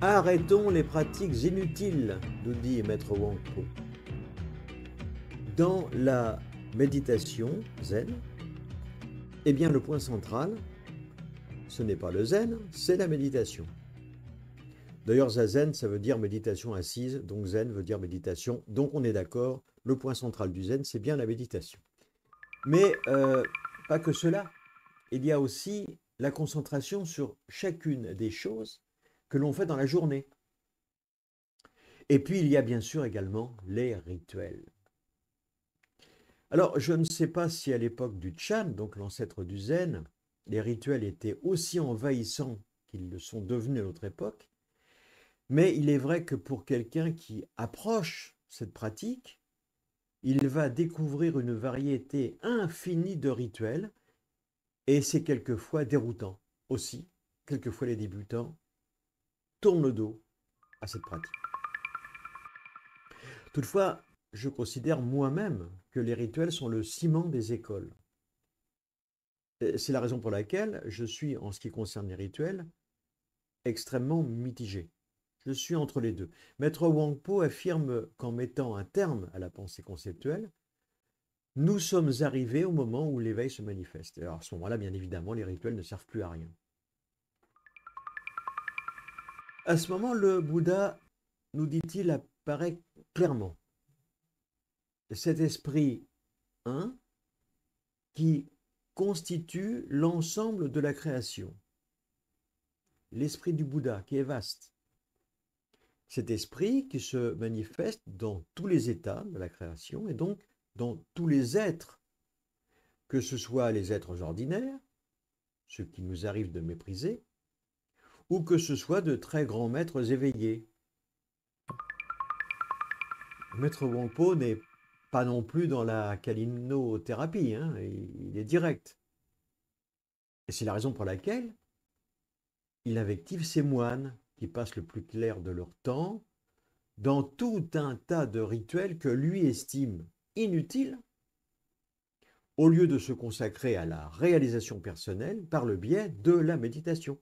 Arrêtons les pratiques inutiles, nous dit Maître Wang Po. Dans la méditation zen, eh bien le point central, ce n'est pas le zen, c'est la méditation. D'ailleurs, zazen, ça veut dire méditation assise, donc zen veut dire méditation. Donc on est d'accord, le point central du zen, c'est bien la méditation. Mais pas que cela. Il y a aussi la concentration sur chacune des choses que l'on fait dans la journée. Et puis il y a bien sûr également les rituels. Alors je ne sais pas si à l'époque du Chan, donc l'ancêtre du Zen, les rituels étaient aussi envahissants qu'ils le sont devenus à notre époque, mais il est vrai que pour quelqu'un qui approche cette pratique, il va découvrir une variété infinie de rituels et c'est quelquefois déroutant aussi. Quelquefois les débutants tournent le dos à cette pratique. Toutefois, je considère moi-même que les rituels sont le ciment des écoles. C'est la raison pour laquelle je suis, en ce qui concerne les rituels, extrêmement mitigé. Je suis entre les deux. Maître Wang Po affirme qu'en mettant un terme à la pensée conceptuelle, nous sommes arrivés au moment où l'éveil se manifeste. Alors à ce moment-là, bien évidemment, les rituels ne servent plus à rien. À ce moment, le Bouddha, nous dit-il, apparaît clairement. Cet esprit un qui constitue l'ensemble de la création. L'esprit du Bouddha qui est vaste. Cet esprit qui se manifeste dans tous les états de la création et donc dans tous les êtres, que ce soit les êtres ordinaires, ceux qui nous arrivent de mépriser, ou que ce soit de très grands maîtres éveillés. Maître Wangpo n'est pas non plus dans la calinothérapie, hein, il est direct. Et c'est la raison pour laquelle il invective ses moines qui passent le plus clair de leur temps dans tout un tas de rituels que lui estime inutiles au lieu de se consacrer à la réalisation personnelle par le biais de la méditation.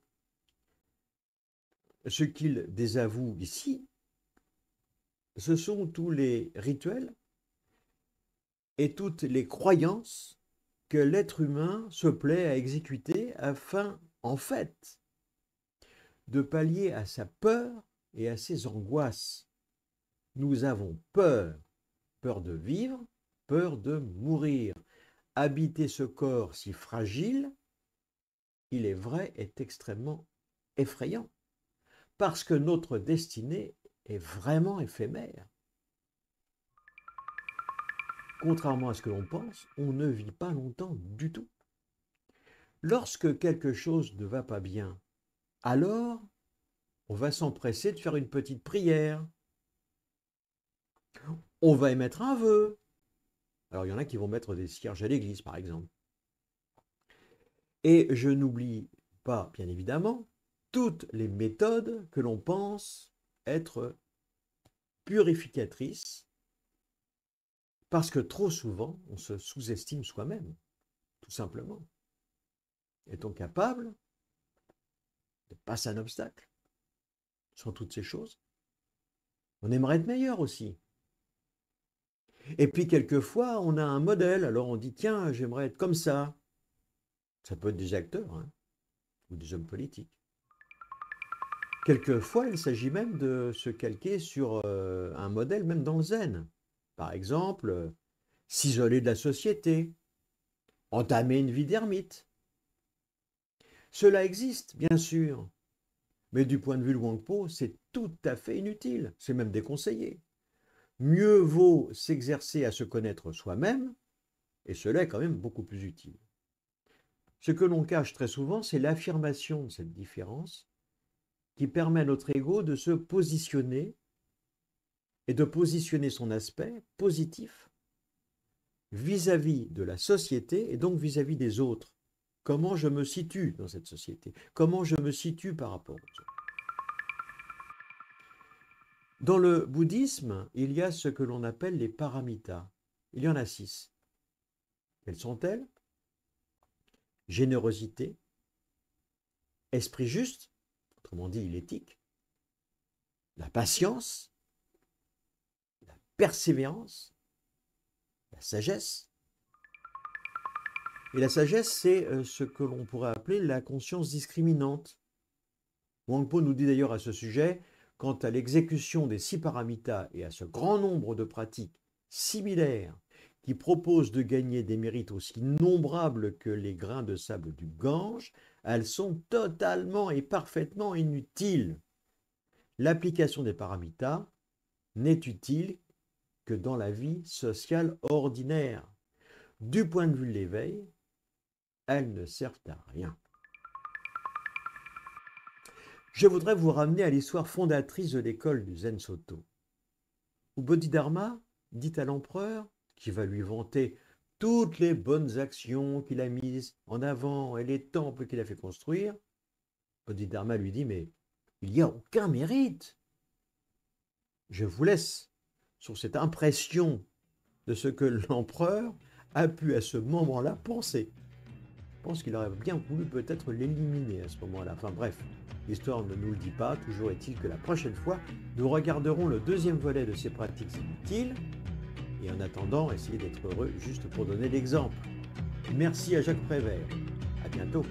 Ce qu'il désavoue ici, ce sont tous les rituels et toutes les croyances que l'être humain se plaît à exécuter afin, en fait, de pallier à sa peur et à ses angoisses. Nous avons peur, peur de vivre, peur de mourir. Habiter ce corps si fragile, il est vrai, est extrêmement effrayant, parce que notre destinée est vraiment éphémère. Contrairement à ce que l'on pense, on ne vit pas longtemps du tout. Lorsque quelque chose ne va pas bien, alors on va s'empresser de faire une petite prière. On va émettre un vœu. Alors il y en a qui vont mettre des cierges à l'église, par exemple. Et je n'oublie pas, bien évidemment, toutes les méthodes que l'on pense être purificatrices, parce que trop souvent, on se sous-estime soi-même, tout simplement. Est-on capable de passer un obstacle sans toutes ces choses? On aimerait être meilleur aussi. Et puis quelquefois, on a un modèle, alors on dit, tiens, j'aimerais être comme ça. Ça peut être des acteurs, hein, ou des hommes politiques. Quelquefois, il s'agit même de se calquer sur un modèle, même dans le zen. Par exemple, s'isoler de la société, entamer une vie d'ermite. Cela existe, bien sûr, mais du point de vue de Wang Po, c'est tout à fait inutile, c'est même déconseillé. Mieux vaut s'exercer à se connaître soi-même, et cela est quand même beaucoup plus utile. Ce que l'on cache très souvent, c'est l'affirmation de cette différence qui permet à notre ego de se positionner et de positionner son aspect positif vis-à-vis de la société et donc vis-à-vis des autres. Comment je me situe dans cette société? Comment je me situe par rapport aux autres? Dans le bouddhisme, il y a ce que l'on appelle les paramitas. Il y en a 6. Quelles sont-elles? Générosité, esprit juste, autrement dit l'éthique, la patience, la persévérance, la sagesse. Et la sagesse, c'est ce que l'on pourrait appeler la conscience discriminante. Huang Po nous dit d'ailleurs à ce sujet, quant à l'exécution des 6 paramitas et à ce grand nombre de pratiques similaires qui proposent de gagner des mérites aussi nombrables que les grains de sable du Gange, elles sont totalement et parfaitement inutiles. L'application des paramitas n'est utile que dans la vie sociale ordinaire. Du point de vue de l'éveil, elles ne servent à rien. Je voudrais vous ramener à l'histoire fondatrice de l'école du Zen Soto, où Bodhidharma dit à l'empereur, qui va lui vanter toutes les bonnes actions qu'il a mises en avant et les temples qu'il a fait construire, Bodhidharma lui dit, mais il n'y a aucun mérite. Je vous laisse sur cette impression de ce que l'empereur a pu à ce moment-là penser. Je pense qu'il aurait bien voulu peut-être l'éliminer à ce moment-là. Enfin bref, l'histoire ne nous le dit pas. Toujours est-il que la prochaine fois, nous regarderons le 2e volet de ces pratiques inutiles. Et en attendant, essayez d'être heureux juste pour donner l'exemple. Merci à Jacques Prévert. À bientôt.